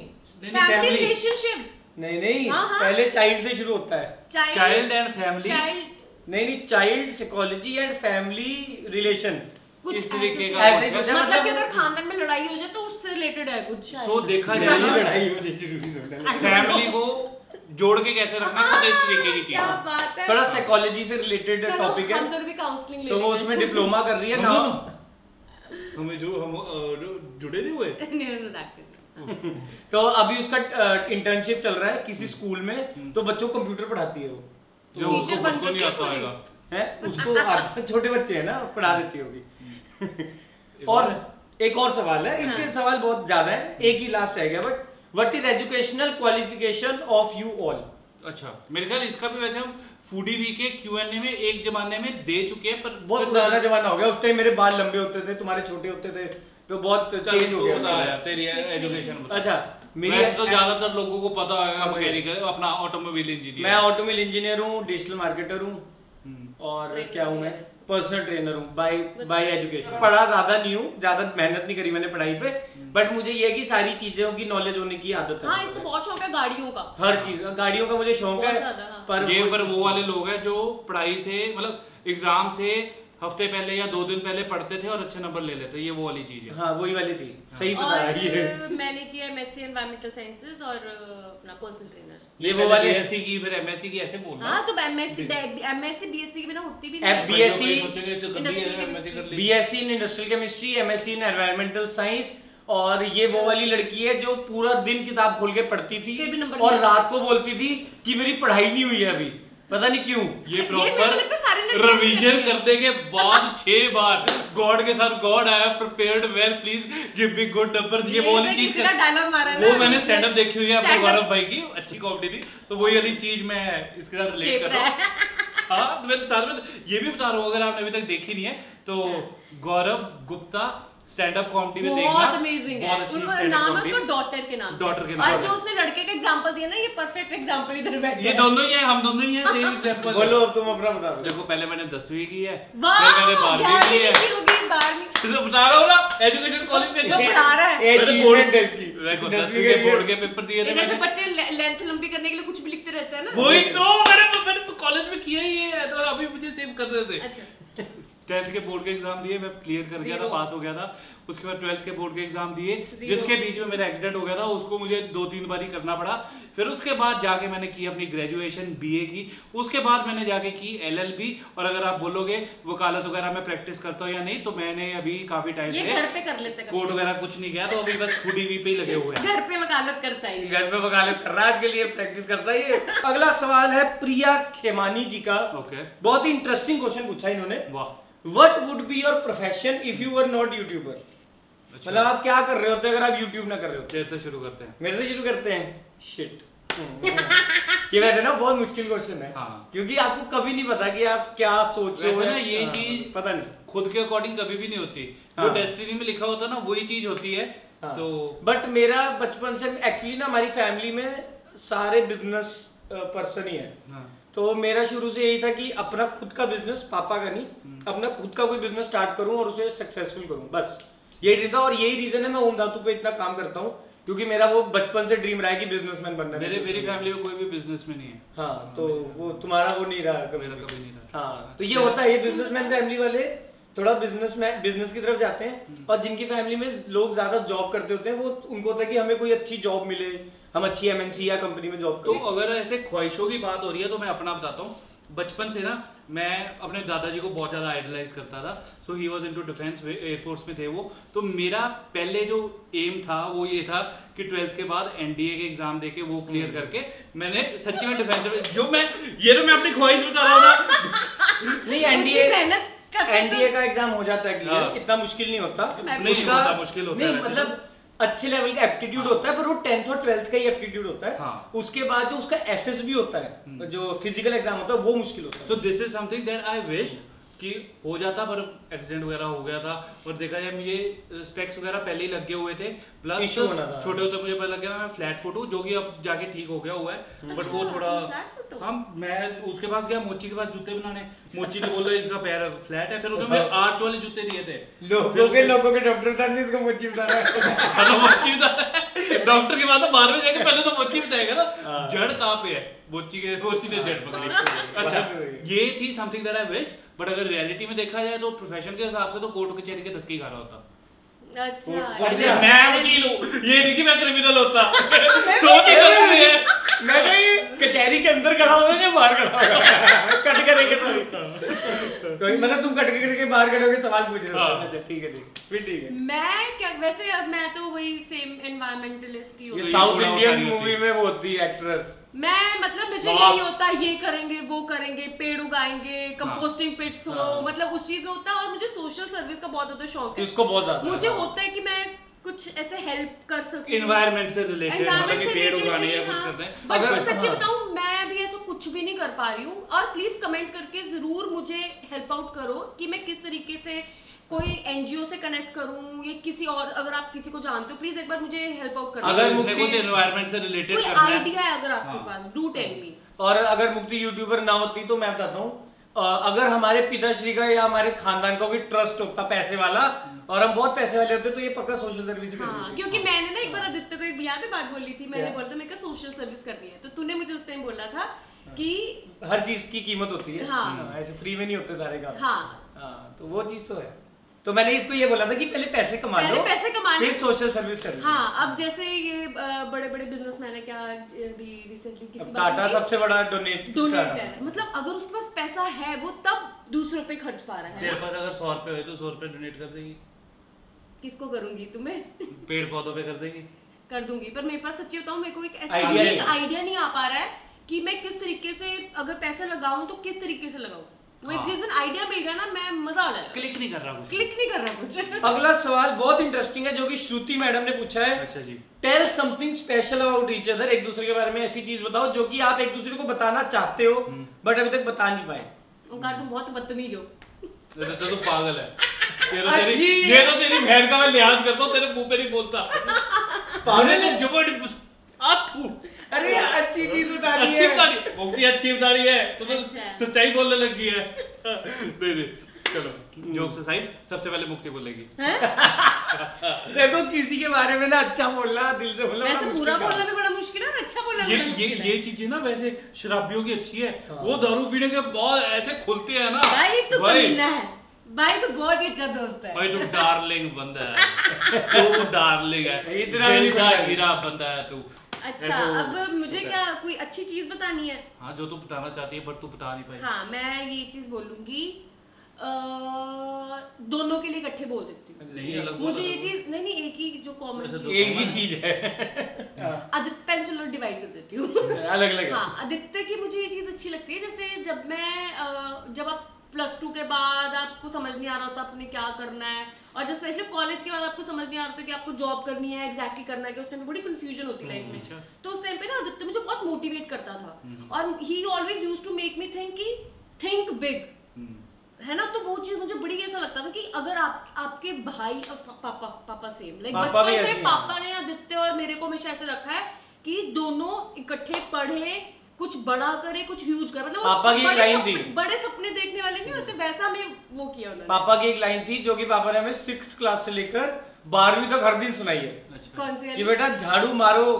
family। फैमिली रिलेशनशिप, नहीं हाँ, हाँ। पहले चाइल्ड से शुरू होता है। चाइल्ड एंड फैमिली, चाइल्ड नहीं, child psychology and family relation. कुछ इस तरीके ऐसे का ऐसे कुछ है। कुछ है, मतलब कि मतलब- अगर खानदान में लड़ाई हो जाए तो उससे रिलेटेड है कुछ शायद। सो देखा जाए ना, लड़ाई हो जाए, फैमिली को जोड़ के कैसे रखना है, कुछ इस तरीके की क्या चीज। बात है। थोड़ा साइकोलॉजी से रिलेटेड चलो, टॉपिक है, हम दोनों भी काउंसलिंग ले तो वो उसमें डिप्लोमा कर रही है ना। हमें जो हम जुड़े नहीं हुए। नहीं, मैं मजाक कर रही हूँ। तो अभी उसका इंटर्नशिप चल रहा है किसी स्कूल में, तो बच्चों को कंप्यूटर पढ़ाती है वो, जो टीचर उसको खुद बन को नहीं के आता पूरी। होगा। है उसको आता, छोटे बच्चे हैं ना, पढ़ा देती होगी। और एक और सवाल है, इनके सवाल बहुत ज्यादा है, एक ही लास्ट रह गया, but what is educational qualification of you all? अच्छा, मेरे ख्याल इसका भी वैसे हम फूडी वी के Q&A में एक जमाने में दे चुके हैं, पर बहुत पुराना जमाना हो गया। उस टाइम मेरे बाल लंबे होते थे, तुम्हारे छोटे होते थे, तो बहुत चेंज हो गया। तेरी एजुकेशन बता। अच्छा, मेरी तो ज्यादातर लोगों को पता है मैकेनिकल, अपना ऑटोमोबाइल इंजीनियर। मैं ऑटोमोबाइल इंजीनियर हूँ, डिजिटल मार्केटर हूँ, और क्या हूँ मैं, पर्सनल ट्रेनर हूँ बाय एजुकेशन। पढ़ा ज्यादा नहीं हूँ, ज्यादा मेहनत नहीं करी मैंने पढ़ाई पे, बट मुझे ये है कि सारी चीजों की नॉलेज होने की आदत है। हाँ, इसको बहुत शौक है गाड़ियों का, हर चीज, गाड़ियों का मुझे शौक है। पर वो वाले लोग हैं जो पढ़ाई से मतलब एग्जाम से हफ्ते पहले या 2 दिन पहले पढ़ते थे और अच्छे नंबर ले लेते, ये वो वाली चीज है। हाँ, वही वाली थी, सही बताया ये। मैंने किया एमएससी एनवायरमेंटल साइंसेस और अपना पर्सनल ट्रेनर। ये वो वाली एमएससी की, फिर एमएससी की ऐसे बोलना। हाँ, तो एमएससी बीएससी के बिना होती भी नहीं। BSc in industrial chemistry, MSc in environmental science, और ये वो वाली लड़की है जो पूरा दिन किताब खोल के पढ़ती थी और रात को बोलती थी कि मेरी पढ़ाई नहीं हुई है अभी, पता नहीं क्यों। ये प्रॉपर रिवीजन करने के बाद 6 बार गॉड के साथ, God I have prepared well, please give me good number. ये वो वाली चीज का डायलॉग मारा है वो मैंने स्टैंड अप देखी हुई है अपने गौरव भाई की, अच्छी कॉमेडी थी, तो वही वाली चीज मैं इसके साथ रिलेट कर रहा हूँ। हाँ, मैं साथ में ये भी बता रहा हूँ, अगर आपने अभी तक देखी नहीं है तो गौरव गुप्ता स्टैंड अप कॉमेडी में देखना, बहुत अमेजिंग है। बहुत अच्छी उनका स्टैंड अप नाम है कॉमेडी, उसको डॉटर के नाम से। डॉटर के नाम और से। जो उसने लड़के का एग्जांपल दिया ना, ये परफेक्ट एग्जांपल इधर बैठे ये दोनों ही है, हम दोनों ही हैं, सेम एग्जांपल। बोलो अब तुम अपना बता दो। देखो, पहले मैंने 10वीं की है, वाह, फिर मैंने 12वीं की है, होगी 12वीं तो बता रहा हूँ ना एजुकेशन क्वालिफिकेशन पढ़ा रहा है। मैंने बोर्ड है इसकी, देखो 10वीं के बोर्ड के पेपर दिए थे जैसे मैंने। बच्चे लेंथ लंबी करने के लिए कुछ भी लिखते रहते हैं ना, वही तो मैंने तो कॉलेज में किया ही है, तो अभी मुझे सेव कर देते। अच्छा, 10th के बोर्ड के एग्जाम दिए, मैं क्लियर कर गया था, पास हो गया था। उसके बाद 12th के बोर्ड के एग्जाम दिए, जिसके बीच में मेरा एक्सीडेंट हो गया था, उसको मुझे 2-3 बार ही करना पड़ा। फिर उसके बाद जाके मैंने की अपनी ग्रेजुएशन बीए की, उसके बाद मैंने जाके की LLB। और अगर आप बोलोगे वकालत वगैरह मैं प्रैक्टिस करता हूँ या नहीं, तो मैंने अभी काफी टाइम ये से घर पे कर लेते हैं, कोर्ट वगैरह कुछ नहीं किया, तो अभी बस खुदी वी पे ही लगे हुए हैं। घर पे वकालत करता है, घर पे वकालत कर रहा है, आज के लिए प्रैक्टिस करता है ये। अगला सवाल है प्रिया खेमानी जी का। ओके, बहुत ही इंटरेस्टिंग क्वेश्चन पूछा इन्होंने। वाह। What would be your profession if you were not YouTuber? मतलब आप क्या कर रहे होते अगर आप YouTube ना कर रहे होते? तेरे से शुरू करते हैं। मेरे से शुरू करते हैं। Shit. ये वैसे ना बहुत मुश्किल क्वेश्चन है, हाँ। क्योंकि आपको कभी नहीं पता कि आप क्या सोच रहे हो। वैसे ना ये हाँ, चीज पता नहीं, खुद के अकॉर्डिंग कभी भी नहीं होती, हाँ। जो डेस्टिनी में लिखा होता है ना वही चीज होती है। हाँ। तो बट मेरा बचपन से एक्चुअली ना हमारी फैमिली में सारे बिजनेस पर्सन ही है। हाँ। तो मेरा शुरू से यही था कि अपना खुद का बिजनेस, पापा का नहीं, अपना खुद का कोई बिजनेस स्टार्ट करूं और उसे सक्सेसफुल करूं, बस यही ड्रीम था। और यही रीजन है मैं ओम धातु पे इतना काम करता हूं, क्योंकि मेरा वो बचपन से ड्रीम रहा है कि बिजनेसमैन बनना है। मेरी फैमिली में कोई भी बिजनेसमैन नहीं है। हाँ, तो वो तुम्हारा वो नहीं रहा मेरा कभी नहीं रहा। हाँ, तो ये होता है, ये बिजनेसमैन फैमिली वाले थोड़ा बिजनेस की तरफ जाते हैं, और जिनकी फैमिली में लोग ज्यादा जॉब करते होते हैं, वो उनको होता है कि हमें कोई अच्छी जॉब मिले, हम अच्छी MNC या कंपनी में जॉब तो करें। अगर ऐसे ख्वाहिशों की बात हो रही है तो मैं अपना बताता हूँ। बचपन से ना मैं अपने दादाजी को बहुत ज़्यादा आइडलाइज करता था। So he was into defence, air force में थे वो। तो मेरा पहले जो एम था वो ये था कि 12th के बाद NDA के एग्जाम देके वो क्लियर करके मैंने सच्ची में डिफेंस में जो मैं अपनी ख्वाहिश बता रहा हूँ ना। नहीं, NDA का एग्जाम हो जाता है क्लियर, इतना मुश्किल नहीं होता। नहीं होता, मुश्किल होता है। नहीं, मतलब अच्छे लेवल का एप्टीट्यूड होता है, पर वो 10th और 12th का ही एप्टीट्यूड होता है। हाँ। उसके बाद जो उसका SS भी होता है, जो फिजिकल एग्जाम होता है, वो मुश्किल होता है। So this is something that I wish कि हो जाता, पर एक्सीडेंट वगैरह हो गया था। और देखा जाए ये स्पेक्स वगैरह पहले ही लगे हुए थे, प्लस छोटे होते मुझे पता लग गया मैं फ्लैट फुट हूँ, जो कि अब जाके ठीक हो गया हुआ है। बट वो थोड़ा मैं उसके पास गया, मोची के पास जूते बनाने, मोची ने बोला इसका पैर फ्लैट है, फिर उसने आर्च वाले जूते दिए थे। लोगों के डॉक्टर था नहीं, इसको मोची बता रहा है। मोची बता डॉक्टर के बाद तो बाद में जाके पहले तो मोची बताएगा ना जड़ कहाँ पे है। मोची ने जड़ पकड़ी। अच्छा, ये थी something that I wished. But अगर रियलिटी में देखा जाए तो प्रोफेशन के हिसाब से तो कोर्ट कचहरी के धक्के खा रहा होता। अच्छा, मैं वकील हूँ, ये नहीं कि मैं क्रिमिनल होता। सोच ही गलती है। मैं तो ये कचहरी के अंदर खड़ा होगा या बाहर खड़ा होगा, कट करेंगे तो। मतलब तुम कट करके बाहर खड़े सवाल पूछ रहे हो। हाँ। अच्छा ठीक है फिर ठीक है। मैं क्या वैसे अब मैं तो वही सेम एनवायरमेंटलिस्ट ही ये हूँ। साउथ पूरा इंडियन उतारी होती मूवी में वो होती है एक्ट्रेस। मैं मतलब मुझे Boss। यही होता है, ये करेंगे वो करेंगे, पेड़ उगाएंगे, कंपोस्टिंग पिट्स हो, हाँ। मतलब उस चीज में होता है। और मुझे सोशल सर्विस का बहुत ज्यादा शौक है, इसको बहुत ज्यादा मुझे हाँ। होता है कि मैं कुछ ऐसे हेल्प कर सकूं एनवायरमेंट से रिलेटेड, मतलब कि पेड़ उगाने या कुछ हाँ। करना है। बट अगर- मैं सच्ची हाँ। बताऊं, मैं भी ऐसा कुछ भी नहीं कर पा रही हूँ। और प्लीज कमेंट करके जरूर मुझे हेल्प आउट करो कि मैं किस तरीके से कोई एनजीओ से कनेक्ट करूं या किसी और, अगर आप किसी को जानते हो प्लीज एक बार मुझे हेल्प आउट करो। अगर अगर मुक्ति- कुछ एनवायरनमेंट से रिलेटेड कोई करना है, आइडिया है अगर आपके हाँ। पास, डू टेल मी। और अगर मुक्ति यूट्यूबर ना होती तो मैं बताता हूँ, अगर हमारे पिताश्री का या हमारे खानदान का कोई ट्रस्ट होता पैसे वाला और हम बहुत पैसे वाले होते तो ये पक्का सोशल सर्विस ही हाँ, करते। क्योंकि मैंने ना एक बार आदित्य को एक याद है बात बोली थी, मैंने क्या? बोला था मेरे को सोशल सर्विस करनी है, तो तूने मुझे उस टाइम बोला था कि हर चीज की कीमत होती है। हाँ। ऐसे फ्री में नहीं होते सारे काम। हाँ, हाँ, तो वो चीज तो है। तो मैंने इसको ये बोला था कि पहले पैसे कमा लो, पहले पैसे कमा ले। फिर सोशल सर्विस कर लो। हाँ। अब जैसे ये बड़े बड़े बिजनेसमैन है, क्या अभी रिसेंटली किसी अब बात टाटा हुई थी? सबसे बड़ा डोनेट डोनेटर है, मतलब अगर उसके पास पैसा है वो तब दूसरों पे खर्च पा रहा है तेरे ना? पास अगर 100 रुपए हुए तो 100 रुपए डोनेट कर देगी, किसको करूंगी, तुम्हें पेड़ पौधों पे कर देगी। कर दूंगी। पर मेरे पास सच्ची बताऊं, मेरे को एक ऐसा आइडिया एक नहीं। आइडिया नहीं आ पा रहा है कि मैं किस तरीके से अगर पैसा लगाऊं तो किस तरीके से लगाऊं। वो एक हाँ। जिस दिन आइडिया मिल गया ना, मैं मजा आ जाएगा। क्लिक नहीं कर रहा कुछ। क्लिक नहीं कर रहा कुछ। अगला सवाल बहुत इंटरेस्टिंग है जो कि श्रुति मैडम ने पूछा है। अच्छा जी। Tell something special about each other. एक दूसरे के बारे में ऐसी चीज बताओ जो कि आप एक दूसरे को बताना चाहते हो बट अभी तक बता नहीं पाए। ओंकार तुम बहुत बदतमीज हो। तो पागल है। ये तो अच्छी तेरी, ये तो तेरी बहन का मैं लिहाज करता हूँ, तेरे मुंह पे नहीं बोलता। पागल है। जबरदस्त आथू। अरे अच्छी चीज बतानी अच्छी है। बतानी, मुक्ति अच्छी बतानी है, तो अच्छा। सच्चाई बोलने लगी है। नहीं, चलो जोक्स असाइड, सबसे पहले मुक्ति बोलेगी। देखो किसी के बारे में ना अच्छा बोलना, दिल से बोलना वैसे बड़ा बुरा मुश्किल बोलना भी बड़ा मुश्किल है और अच्छा बोलना भी ये बड़ा ये मुश्किल है। ये चीजें ना वैसे शराबियों की अच्छी है। हाँ। वो दारू पीने के बाद ऐसे खुलते हैं ना। भाई तू भाई, कमीना है, भाई तू बहुत ही अच्छा दोस्त है। भाई तू डार्लिंग बंदा है, तू डार्लिंग है, इतना भी नहीं दिल का पता। हीरा बंदा है तू। अच्छा, ऐसे वो अब मुझे होता है। क्या कोई अच्छी चीज बतानी है? हाँ, जो तू बताना चाहती है पर तू बता नहीं पाई। हाँ, मैं ये चीज बोलूंगी, दोनों के लिए इकट्ठे बोल देती हूँ। नहीं, अलग मुझे बोल, ये अलग चीज नहीं एक ही जो कॉमन अच्छा, चीज, दो एक ही common चीज है। आदित्य पहले चलो डिवाइड कर देती हूँ। अलग अलग है। हाँ, आदित्य की मुझे ये चीज अच्छी लगती है, जैसे जब मैं जब आप +2 के बाद आपको समझ नहीं आ रहा होता आपने क्या करना है, और जब स्पेशली कॉलेज के बाद आपको समझ नहीं आ रहा था कि आपको जॉब करनी है, एग्जैक्टली करना है, कि उस टाइम पे बड़ी कंफ्यूजन होती है लाइफ में। अच्छा। तो उस टाइम पे ना आदित्य मुझे बहुत मोटिवेट करता था और he always used to make me think big, है ना? तो वो चीज मुझे बड़ी ऐसा लगता था कि अगर आपके भाई और पापा सेम, लाइक पापा भी बचपन से ऐसे ही पापा ने आदित्य और मेरे को हमेशा ऐसे रखा है कि दोनों इकट्ठे पढ़े, कुछ बड़ा करे, कुछ ह्यूज करे, मतलब वो पापा की एक बड़े लाइन सपने- थी। बड़े सपने देखने वाले नहीं होते, वैसा हमें वो किया उन्होंने। पापा की एक लाइन थी जो कि पापा ने हमें 6th क्लास से लेकर 12वीं तक हर दिन सुनाई है अच्छा। कौन सी कि वाली? बेटा झाड़ू मारो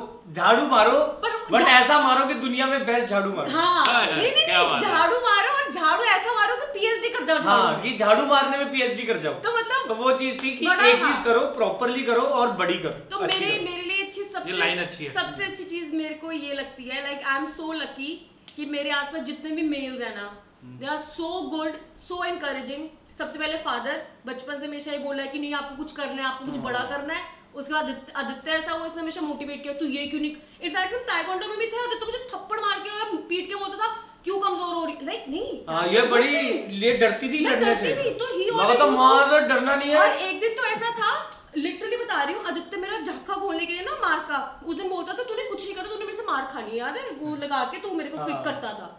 पर बट झा- ऐसा मारो कि दुनिया में बेस्ट झाड़ू मारो। हाँ, हाँ, नहीं नहीं क्या बात नहीं, है। झाड़ू मारो और झाड़ू ऐसा मारो कि पीएचडी कर जाओ झाड़ू हाँ, में। कि झाड़ू मारने में पीएचडी कर जाओ। तो मतलब तो वो चीज थी कि बड़ा एक हाँ। चीज करो, प्रॉपरली करो और बड़ी करो। तो अच्छी मेरे करो। मेरे लिए अच्छी ये लाइन अच्छी है। सबसे अच्छी चीज मेरे को ये लगती है, like I am so lucky कि मेरे आसपास जितने भी मेल्स हैं ना, they are so good, so encouraging. सबसे पहले फादर बचपन से हमेशा ये बोला है कि नहीं आपको कुछ करना है, आपको कुछ बड़ा करना है। उसके बाद आदित्य ऐसा हुआ, इसने हमेशा मोटिवेट किया, तू ये क्यों नहीं। इनफैक्ट हम ताइक्वांडो में भी थे, आदित्य मुझे थप्पड़ मार के और पीट के बोलता था क्यों कमजोर हो रही, लाइक नहीं। हाँ, ये बड़ी ये डरती थी मैं लड़ने डरती से। थी, तो ही मैं तो मार तो डरना नहीं और है। एक दिन तो ऐसा था, लिटरली बता रही हूँ, आदित्य मेरा झक्का खोलने के लिए ना मार का उस दिन बोलता था तूने कुछ नहीं करा, तूने मेरे से मार खानी है, याद है? वो लगा के तू मेरे को किक करता था,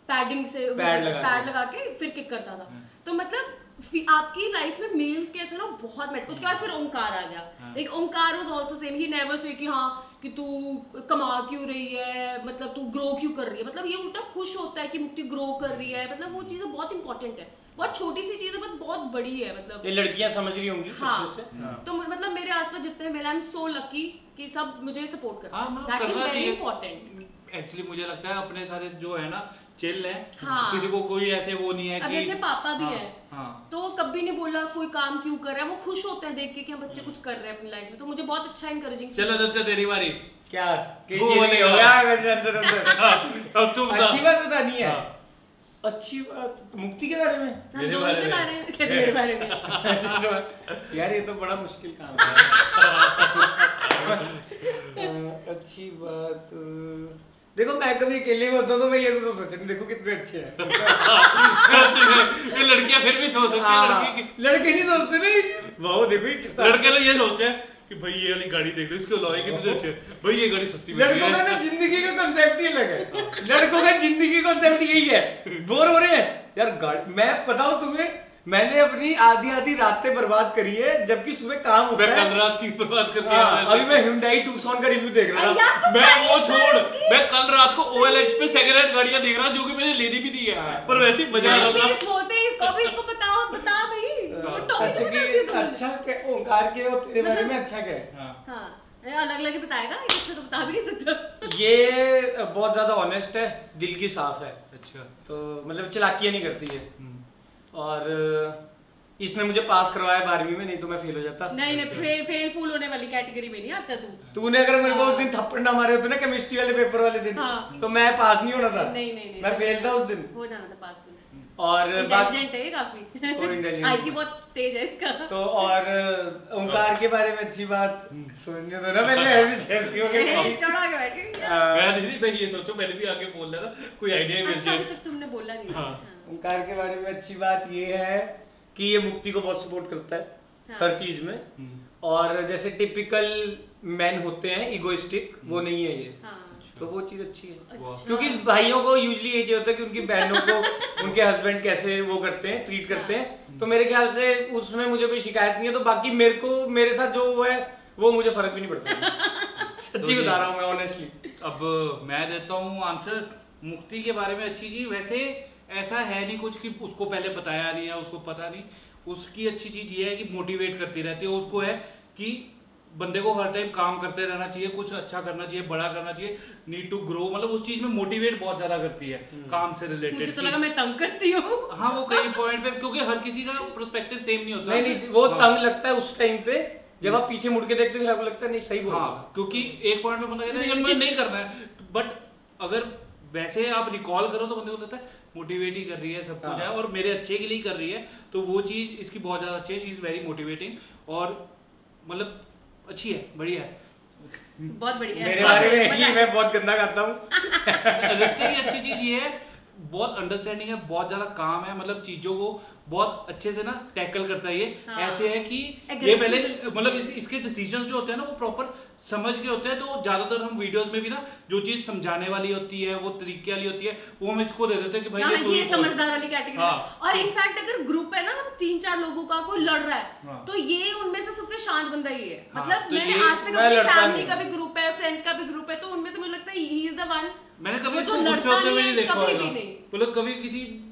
पैडिंग से पैड लगा के फिर किक करता था। तो मतलब आपकी लाइफ में मेल्स के ऐसे ना बहुत मैटर। उसके बाद फिर ओंकार आ गया, एक Omkar was also same, he never say कि हाँ कि तू कमा क्यों रही है, मतलब तू ग्रो क्यों कर रही है, मतलब ये उल्टा खुश होता है कि मुक्ति ग्रो कर रही है। मतलब वो चीजें बहुत इंपॉर्टेंट है, बहुत छोटी सी चीज है बट बहुत बड़ी है। मतलब ये लड़कियां समझ रही होंगी हाँ, अच्छे से। तो मतलब मेरे आसपास जितने मेरे, आई एम सो लकी कि सब मुझे सपोर्ट करते हाँ, हैं, मतलब दैट इज करना वेरी चाहिए। इंपॉर्टेंट। एक्चुअली मुझे लगता है अपने सारे जो है ना चिल है, हाँ। किसी को कोई ऐसे वो नहीं है अब कि जैसे पापा भी हाँ, है, हाँ। तो कभी नहीं बोला कोई काम क्यों कर रहा है, वो खुश होते हैं देख के कि हम बच्चे कुछ कर रहे हैं अपनी लाइफ में। तो मुझे बहुत अच्छा इनकरेजिंग। चलो दत्ता तेरी बारी। क्या वो बोलेगा। हो गया अंदर अंदर। अब तू बता। अच्छी बात बतानी है। हाँ। अच्छी बात मुक्ति के बारे में हम मेरे दोनों बारे के में। बारे में कहते मेरे बारे में यार ये तो बड़ा मुश्किल काम है। अच्छी बात देखो मैं कभी अकेले में होता तो मैं ये तो सोचता नहीं देखो कितने अच्छे हैं। ये लड़कियां फिर भी सोच सकती है, लड़के नहीं सोचते नहीं वाह देखो ये कितना लड़के तो ये सोचते हैं कि भाई ये वाली गाड़ी देख लो, इसके अलावा कितने अच्छे हैं, भाई ये गाड़ी सस्ती मिल रही लड़कों का है। ना जिंदगी का कंसेप्ट ही अलग है। लड़कों का जिंदगी का कंसेप्ट यही है, बोर हो रहे हैं यार गाड़ी। मैं बताऊं तुम्हें मैंने अपनी आधी रातें बर्बाद करी है जबकि सुबह काम होता मैं है। कल रात की बर्बाद करके हाँ, आया अभी मैं Hyundai Tucson का रिव्यू देख रहा था। यार तुम मैं वो पहले छोड़, इसकी- मैं कल रात को OLX पे सेकंड हैंड गाड़ियां देख रहा हूं जो कि मैंने लेनी भी दी है, पर वैसे ही मजा आ रहा था। प्लीज बोलते हैं इसको भी, इसको बताओ बता भाई वो टॉपिक अच्छा बता कि दिया तुमने। अच्छा क्या ओंकार के और तेरे बारे में अच्छा क्या है? हाँ अलग अलग ही बताएगा, इससे तो बता भी नहीं सकता। ये बहुत ज्यादा ऑनेस्ट है, दिल की साफ है, अच्छा तो मतलब चालाकियां नहीं करती है। और इसने मुझे पास करवाया 12वीं में, नहीं तो मैं फेल हो जाता। नहीं फेल फूल होने वाली कैटेगरी में नहीं आता तू। तूने अगर मेरे को उस दिन थप्पड़ ना मारे होते ना केमिस्ट्री वाले पेपर वाले दिन हाँ। तो मैं पास नहीं होना था। नहीं मैं फेल था उस दिन। हो जाना था पास तूने। और इंटेलिजेंट है काफी, intelligent IQ बहुत तेज है इसका। तो और ओंकार के बारे में अच्छी बात सोचने दो ना पहले, ऐसी जैसी हो गई। चढ़ा के बैठे मैं नहीं था ये सोचो, मैंने भी आगे बोल रहा था कोई आइडिया ही मिल अच्छा अभी जाए। तक तुमने बोला नहीं। हाँ। अच्छा। ओंकार के बारे में अच्छी बात ये है कि ये मुक्ति को बहुत सपोर्ट करता है हाँ। हर चीज में। और जैसे टिपिकल मैन होते हैं इगोइस्टिक, वो नहीं है ये, हाँ। तो वो चीज अच्छी है। अच्छा। क्योंकि भाइयों को यूजली ये चाहिए होता है कि उनकी बहनों को उनके हस्बैंड कैसे वो करते हैं, ट्रीट करते हैं। तो मेरे ख्याल से उसमें मुझे कोई शिकायत नहीं है। तो बाकी मेरे को मेरे साथ जो वो है वो मुझे फर्क भी नहीं पड़ता। सच्ची बता रहा हूँ मैं ऑनेस्टली। अब मैं देता हूँ आंसर मुक्ति के बारे में। अच्छी चीज वैसे ऐसा है नहीं कुछ कि उसको पहले बताया नहीं है, उसको पता नहीं। उसकी अच्छी चीज ये है कि मोटिवेट करती रहती है। उसको है कि बंदे को हर टाइम काम करते रहना चाहिए, कुछ अच्छा करना चाहिए, बड़ा करना चाहिए, नीड टू ग्रो, मतलब उस चीज में मोटिवेट बहुत ज्यादा करती है काम से रिलेटेड। मुझे तो लगा मैं तंग करती हूँ। हाँ वो कई पॉइंट पे, क्योंकि हर किसी का पर्सपेक्टिव सेम नहीं होता। नहीं वो हाँ। तंग लगता है उस टाइम पे जब आप पीछे मुड़ के देखते हो, फिर आपको लगता है नहीं सही बोल रहा था। हाँ, क्योंकि एक पॉइंट पे बंदा कहता है यार मुझे नहीं करना है, बट अगर वैसे आप रिकॉल करो तो बंदे को लगता है मोटिवेट ही कर रही है, सब कुछ है और मेरे अच्छे के लिए कर रही है। तो वो चीज इसकी बहुत ज्यादा अच्छी है, शी इज वेरी मोटिवेटिंग और मतलब अच्छी है, बढ़िया है। बहुत बढ़िया है। मेरे बारे में ही मैं बहुत गंदा गाता हूँ। आदित्य की अच्छी चीज ये है, बहुत अंडरस्टैंडिंग है, बहुत ज्यादा काम है, मतलब चीजों को बहुत अच्छे से ना टैकल करता है ये। हाँ। ऐसे है कि ये पहले मतलब इसके डिसीजंस जो होते हैं ना वो प्रॉपर समझ के होते हैं। तो ज्यादातर हम वीडियोस में भी ना जो चीज समझाने वाली होती है, वो तरीके वाली होती है, वो हम इसको दे देते हैं कि भाई हाँ, ये तू ही ये बोल। समझदार वाली कैटेगरी हाँ। और इनफैक्ट अगर ग्रुप है ना, हम 3-4 लोगों का कोई लड़ रहा है हाँ। तो ये उनमें से सबसे शांत बंदा ही है। हाँ, मतलब तो मैंने ये- आज तक मैं अपनी लड़ता फैमिली नहीं का भी ग्रुप है, फ्रेंड्स का भी ग्रुप है, तो उनमें से मुझे लगता है ही इज द वन। मैंने कभी वो इसको जो गुस्से लड़ता होते हुए नहीं नहीं है, देखा कभी होगा। भी नहीं। मतलब कभी किसी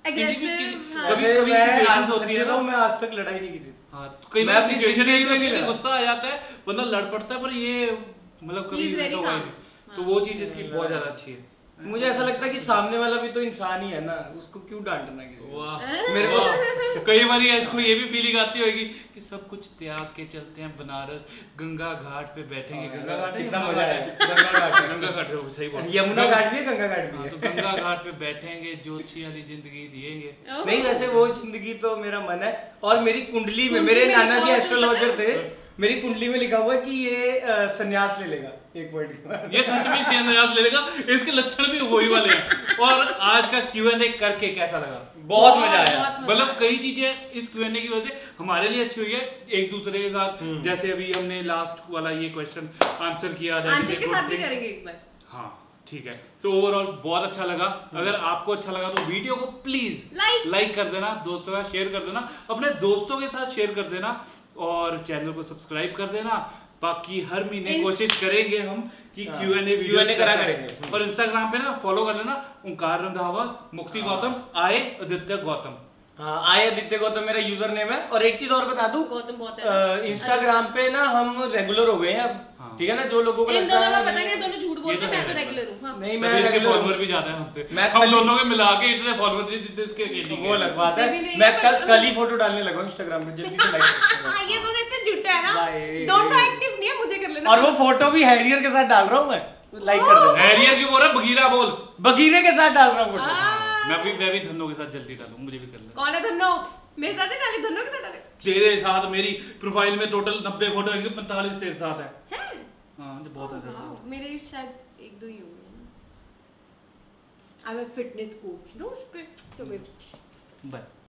Aggressive, हाँ। कभी वैसे कभी मैं सिचुएशंस आज होती सच्ची है बताऊं, ना। मैं आज तक लड़ाई नहीं की थी। हाँ, तो कई मैं बार अपनी सिचुएशन जिंदगी में ऐसी नहीं होती है कि लड़ा। गुस्सा आ जाता है, बंदा लड़ पड़ता है, पर ये मतलब कभी He is very ऐसा हुआ ही calm. नहीं। तो वो चीज इसकी बहुत ज्यादा अच्छी है। मुझे ऐसा लगता है कि सामने वाला भी तो इंसान ही है ना, उसको क्यों डांटना किसी को? वाह मेरे को कई बार इसको ये भी फीलिंग आती होगी कि सब कुछ त्याग के चलते हैं बनारस, गंगा घाट पे बैठेंगे। गंगा घाट है, कितना यमुना मजा घाट है। है? गंगा घाट है। गंगा घाट है, वो सही बोल। यमुना घाट भी है, गंगा घाट भी हाँ, है। तो गंगा घाट पे बैठेंगे, ज्योति वाली जिंदगी जिएंगे। नहीं वैसे वो जिंदगी तो मेरा मन है। और मेरी कुंडली में कुंडली मेरे में नाना लिखा जी हुआ एस्ट्रोलॉजर थे, मेरी कुंडली में लिखा हुआ है कि ये संन्यास ले लेगा एक पॉइंट के बाद। ये सच में संन्यास ले लेगा, इसके लक्षण भी वही वाले हैं। और आज का Q&A करके कैसा लगा? बहुत मजा आया। मतलब कई चीजें इस Q&A की वजह से हमारे लिए अच्छी हुई है, एक दूसरे के साथ। जैसे अभी हमने लास्ट वाला ये क्वेश्चन आंसर किया था, आंचल के साथ भी करेंगे एक बार। हाँ ठीक है। सो ओवरऑल बहुत अच्छा लगा। अगर आपको अच्छा लगा तो वीडियो को प्लीज लाइक कर देना, दोस्तों का शेयर कर देना, अपने दोस्तों के साथ शेयर कर देना और चैनल को सब्सक्राइब कर देना। बाकी हर महीने कोशिश करेंगे हम कि Q&A वीडियो करा करेंगे। और इंस्टाग्राम पे ना फॉलो कर लेना, ओंकार रंधावा, मुक्ति गौतम, आए आदित्य गौतम। हाँ आए आदित्य गौतम मेरा यूजर नेम है। और एक चीज और बता दूं, गौतम बहुत है। इंस्टाग्राम पे ना हम रेगुलर हो गए हैं अब। ठीक है ना, जो लोगों को इन लगता दोनों का है पता नहीं, दोनों झूठ बोलते हैं, तो मैं है तो रेगुलर हूँ। हाँ। नहीं मैं मैं इसके regular हूँ। फॉलोअर भी ज्यादा है हमसे, मैं हम कल- दोनों के मिला के इतने फॉलोअर थे जितने इसके अकेले वो अलग बात है। भी नहीं मैं है, कल पर- कल ही फोटो डालने लगा इंस्टाग्राम पे, जल्दी से लाइक ये दोनों इतने झूठे हैं ना, भाई। दोनों एक्टिव नहीं है, मुझे कर लेना। और वो फोटो भी हैरियर के साथ डाल रहा हूँ मैं, लाइक कर देना। हैरियर क्यों बोल रहा है? बगीरा बोल। बगीरे के साथ डाल रहा हूँ फोटो। मैं भी धन्नो के साथ जल्दी डालूं, मुझे भी कर ले। कौन है धन्नो? मेरे साथ ही डाली, धन्नो के साथ डाले। तेरे साथ मेरी प्रोफाइल में टोटल 90 फोटो है, 45 तेरे साथ है। हाँ जो बहुत है। वाह, मेरे शायद 1-2 ही होंगे। I am fitness coach no उस पे तो बाय।